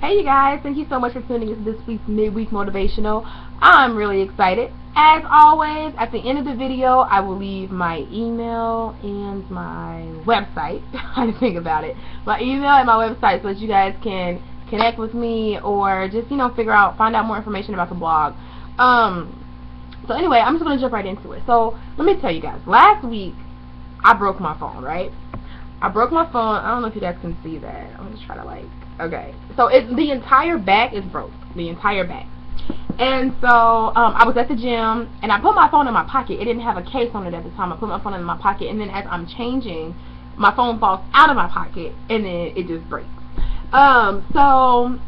Hey you guys, thank you so much for tuning into this week's midweek motivational. I'm really excited. As always, at the end of the video, I will leave my email and my website. I had to think about it. My email and my website so that you guys can connect with me or just, find out more information about the blog. So anyway, I'm just going to jump right into it. So let me tell you guys, last week I broke my phone, right? I broke my phone. I don't know if you guys can see that. I'm just trying to okay. So the entire back is broke. The entire back. And so I was at the gym and I put my phone in my pocket. It didn't have a case on it at the time. I put my phone in my pocket, and then as I'm changing, my phone falls out of my pocket and then it just breaks. So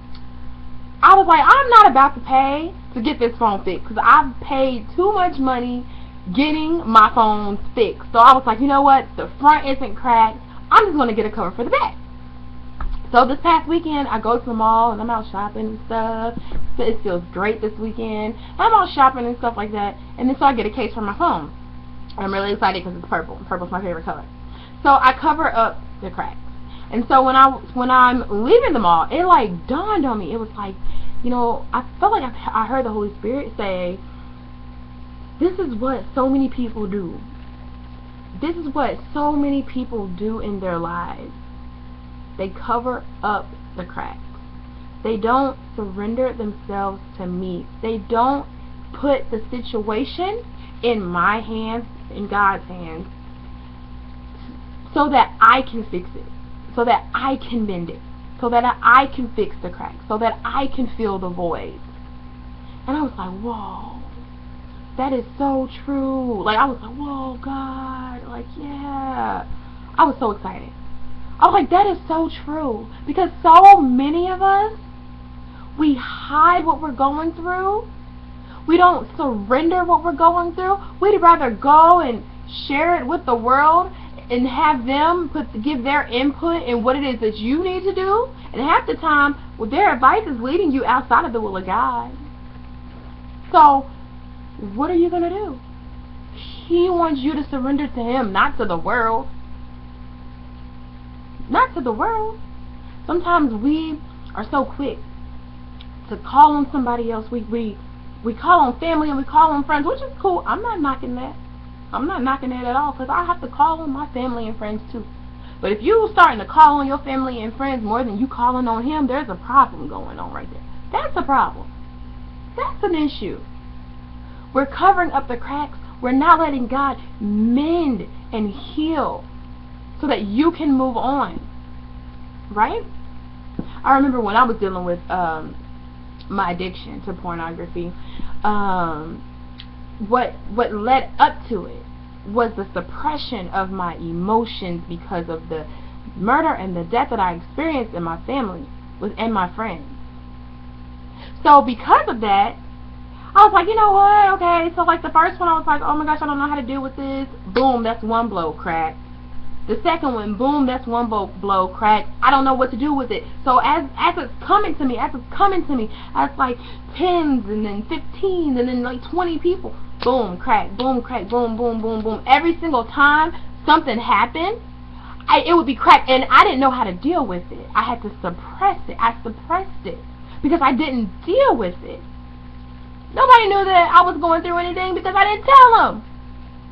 I was like, I'm not about to pay to get this phone fixed because I've paid too much money getting my phone fixed. So I was like, you know what? The front isn't cracked. I'm just going to get a cover for the back. So this past weekend, I go to the mall and I'm out shopping and stuff. So it feels great this weekend. I'm out shopping and stuff like that. And then so I get a case for my phone. I'm really excited because it's purple. Purple's my favorite color. So I cover up the cracks. And so when I'm leaving the mall, it dawned on me. It was like, I felt like I heard the Holy Spirit say, this is what so many people do. This is what so many people do in their lives. They cover up the cracks. They don't surrender themselves to me. They don't put the situation in my hands, in God's hands, so that I can fix it, so that I can mend it, so that I can fix the cracks, so that I can fill the void. And I was like, whoa, that is so true. I was like, whoa, God, yeah. I was so excited. I was like, that is so true. Because so many of us, we hide what we're going through. We don't surrender what we're going through. We'd rather go and share it with the world and have them give their input in what it is that you need to do. And half the time, their advice is leading you outside of the will of God. So, what are you going to do? He wants you to surrender to Him, not to the world. Not to the world. Sometimes we are so quick to call on somebody else. We call on family and we call on friends, which is cool. I'm not knocking that. I'm not knocking that at all, because I have to call on my family and friends too. But if you're starting to call on your family and friends more than you calling on Him, there's a problem going on right there. That's a problem. That's an issue. We're covering up the cracks. We're not letting God mend and heal so that you can move on. Right? I remember when I was dealing with my addiction to pornography, what led up to it was the suppression of my emotions because of the murder and the death that I experienced in my family and my friends. So because of that, I was like, you know what, okay, so the first one I was like, oh my gosh, I don't know how to deal with this. Boom, that's one blow, crack. The second one, boom, that's one blow, crack. I don't know what to do with it. So as it's coming to me, as 10s and then 15 and then 20 people, boom, crack, boom, boom, boom, boom. Every single time something happened, it would be crack, and I didn't know how to deal with it. I had to suppress it. I suppressed it because I didn't deal with it. Nobody knew that I was going through anything because I didn't tell them.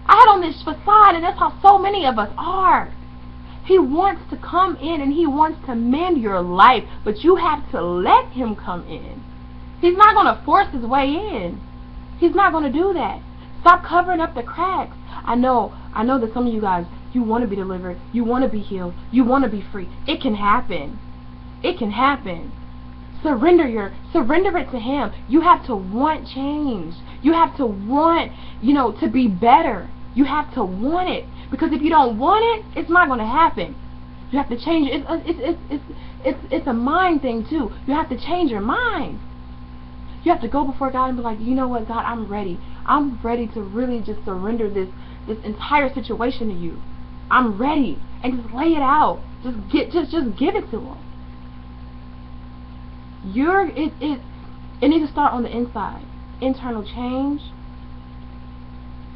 I had on this facade, and that's how so many of us are. He wants to come in and He wants to mend your life, but you have to let Him come in. He's not going to force His way in. He's not going to do that. Stop covering up the cracks. I know that some of you guys, you want to be delivered, you want to be healed, you want to be free. It can happen. It can happen. Surrender it to Him. You have to want change. You have to want, to be better. You have to want it. Because if you don't want it, it's not going to happen. You have to change it. It's a mind thing too. You have to change your mind. You have to go before God and be like, you know what, God, I'm ready. I'm ready to really just surrender this entire situation to You. I'm ready. And just lay it out. Just give it to Him. It needs to start on the inside. Internal change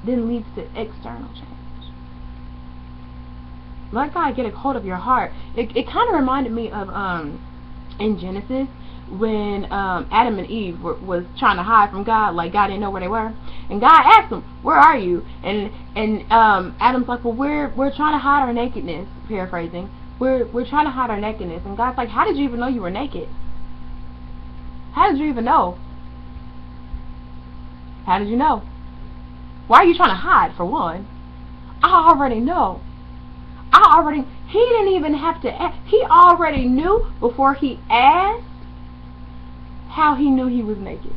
then leads to external change. Let God get a hold of your heart. It kind of reminded me of in Genesis, when Adam and Eve was trying to hide from God, like God didn't know where they were, and God asked them, "Where are you?" And Adam's like, "Well, we're trying to hide our nakedness." Paraphrasing, we're trying to hide our nakedness, and God's like, "How did you even know you were naked? How did you even know? How did you know? Why are you trying to hide, for one? I already know. He didn't even have to ask. He already knew before he asked how he knew he was naked.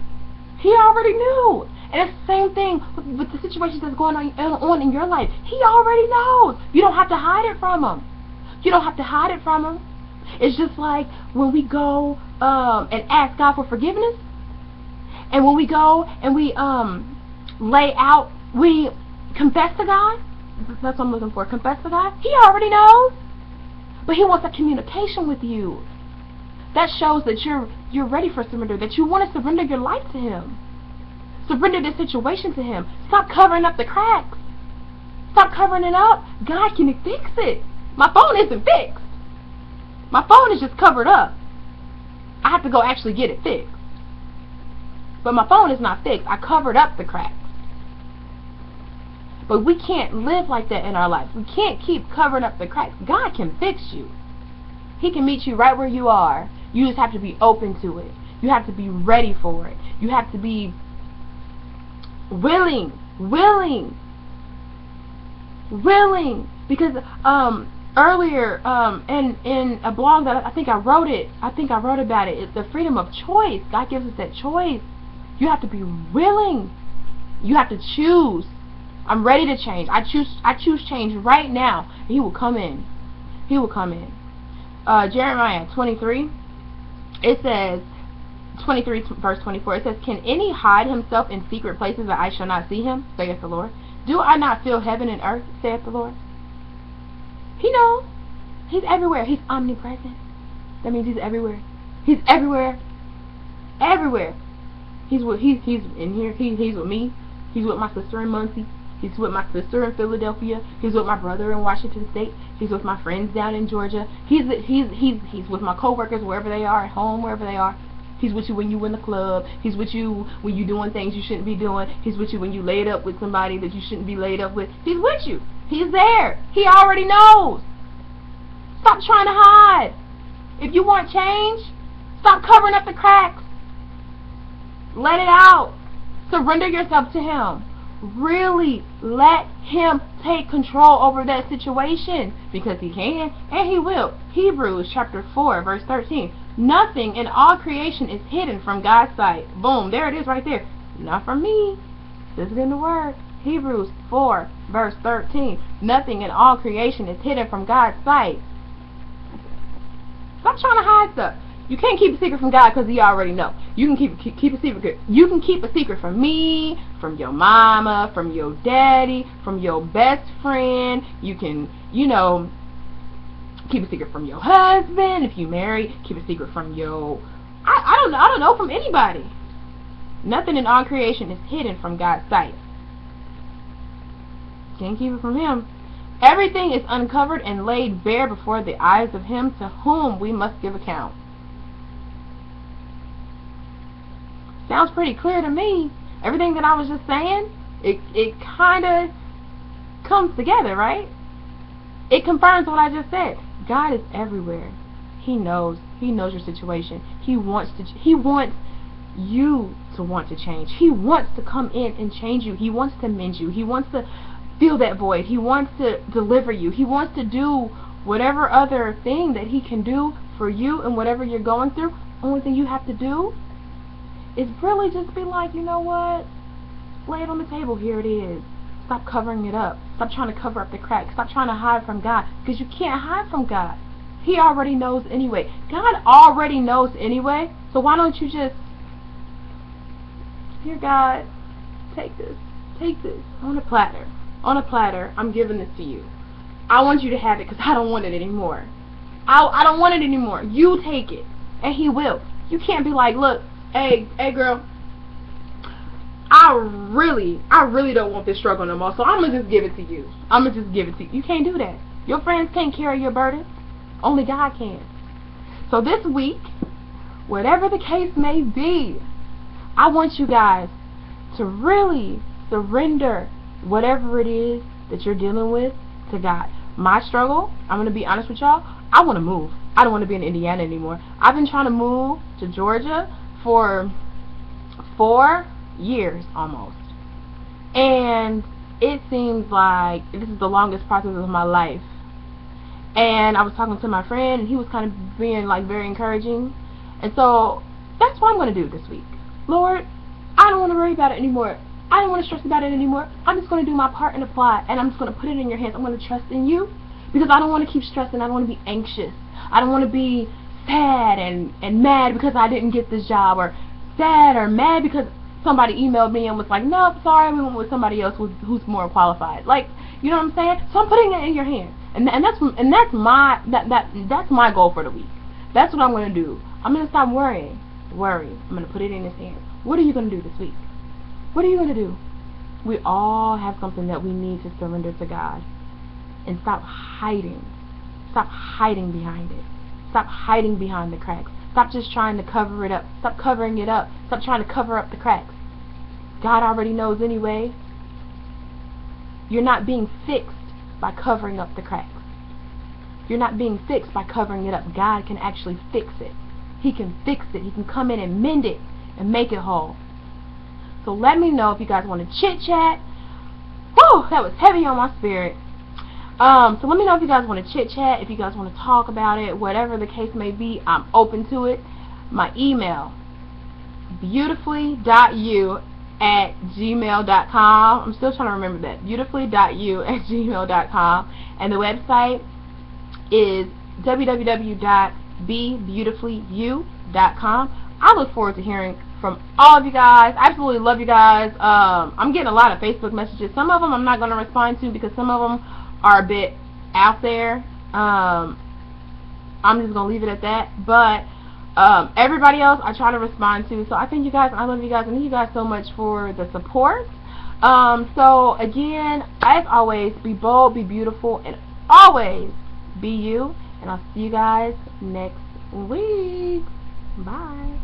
He already knew. And it's the same thing with the situations that's going on in your life. He already knows. You don't have to hide it from him. You don't have to hide it from him. It's just like when we go and ask God for forgiveness, and when we go and we we confess to God. That's what I'm looking for. Confess to God. He already knows. But he wants a communication with you. That shows that you're ready for surrender, that you want to surrender your life to him. Surrender the situation to him. Stop covering up the cracks. Stop covering it up. God can fix it. My phone isn't fixed. My phone is just covered up. I have to go actually get it fixed. But my phone is not fixed. I covered up the cracks. But we can't live like that in our lives. We can't keep covering up the cracks. God can fix you. He can meet you right where you are. You just have to be open to it. You have to be ready for it. You have to be willing. Because earlier in a blog that I think I wrote about it. It's the freedom of choice. God gives us that choice. You have to be willing. You have to choose. I'm ready to change. I choose change right now. He will come in. He will come in. Jeremiah 23. It says, 23 verse 24. It says, "Can any hide himself in secret places that I shall not see him? Saith the Lord. Do I not fill heaven and earth? Saith the Lord." He knows. He's everywhere. He's omnipresent. That means he's everywhere. He's everywhere. Everywhere. He's in here. He's with me. He's with my sister in Muncie. He's with my sister in Philadelphia. He's with my brother in Washington State. He's with my friends down in Georgia. He's with my coworkers wherever they are, at home, wherever they are. He's with you when you in the club. He's with you when you're doing things you shouldn't be doing. He's with you when you laid up with somebody that you shouldn't be laid up with. He's with you. He's there. He already knows. Stop trying to hide. If you want change, stop covering up the cracks. Let it out. Surrender yourself to him. Really let him take control over that situation, because he can and he will. Hebrews chapter 4 verse 13. Nothing in all creation is hidden from God's sight. Boom, there it is right there. Not from me. This is in the word. Hebrews 4 verse 13. Nothing in all creation is hidden from God's sight. Stop trying to hide stuff. You can't keep a secret from God because he already know. You can keep a secret. You can keep a secret from me, from your mama, from your daddy, from your best friend. You can, keep a secret from your husband if you married. Keep a secret from your, I don't know, from anybody. Nothing in all creation is hidden from God's sight. Can't keep it from him. Everything is uncovered and laid bare before the eyes of him to whom we must give account. Sounds pretty clear to me. Everything that I was just saying, it kind of comes together, right? It confirms what I just said. God is everywhere. He knows. He knows your situation. He wants you to want to change. He wants to come in and change you. He wants to mend you. He wants to fill that void. He wants to deliver you. He wants to do whatever other thing that he can do for you and whatever you're going through. Only thing you have to do is really just be like, you know what? Lay it on the table. Here it is. Stop covering it up. Stop trying to cover up the cracks. Stop trying to hide from God, because you can't hide from God. He already knows anyway. God already knows anyway. So why don't you just, here, God, take this. Take this on a platter. On a platter, I'm giving this to you. I want you to have it because I don't want it anymore. I don't want it anymore. You take it. And he will. You can't be like, look, hey girl, I really don't want this struggle no more, so I'm going to just give it to you. I'm going to just give it to you. You can't do that. Your friends can't carry your burden. Only God can. So this week, whatever the case may be, I want you guys to really surrender whatever it is that you're dealing with to God. My struggle, I'm going to be honest with y'all, I want to move. I don't want to be in Indiana anymore. I've been trying to move to Georgia for 4 years almost. And it seems like this is the longest process of my life. And I was talking to my friend, and he was kind of being like very encouraging. And so that's what I'm going to do this week. Lord, I don't want to worry about it anymore. I don't want to stress about it anymore. I'm just going to do my part and apply, and I'm just going to put it in your hands. I'm going to trust in you, because I don't want to keep stressing. I don't want to be anxious. I don't want to be sad and mad because I didn't get this job, or sad or mad because somebody emailed me and was like, no, sorry, we went with somebody else who's more qualified. Like, you know what I'm saying? So I'm putting it in your hands, and that's my goal for the week. That's what I'm going to do. I'm going to stop worrying. I'm going to put it in his hands. What are you going to do this week? What are you going to do? We all have something that we need to surrender to God, and stop hiding. Stop hiding behind it. Stop hiding behind the cracks. Stop just trying to cover it up. Stop covering it up. Stop trying to cover up the cracks. God already knows anyway. You're not being fixed by covering up the cracks. You're not being fixed by covering it up. God can actually fix it. He can fix it. He can come in and mend it and make it whole. So let me know if you guys want to chit chat. Whew, that was heavy on my spirit. So let me know if you guys want to chit chat, if you guys want to talk about it, whatever the case may be. I'm open to it. My email, beautifully.you@gmail.com. I'm still trying to remember that. beautifully.you@gmail.com. And the website is www.bebeautifulllyu.com. I look forward to hearing from all of you guys. I absolutely love you guys. I'm getting a lot of Facebook messages. Some of them I'm not going to respond to because some of them are a bit out there. I'm just going to leave it at that. But everybody else I try to respond to. So I thank you guys. I love you guys. And thank you guys so much for the support. So again, as always, be bold, be beautiful, and always be you. And I'll see you guys next week. Bye.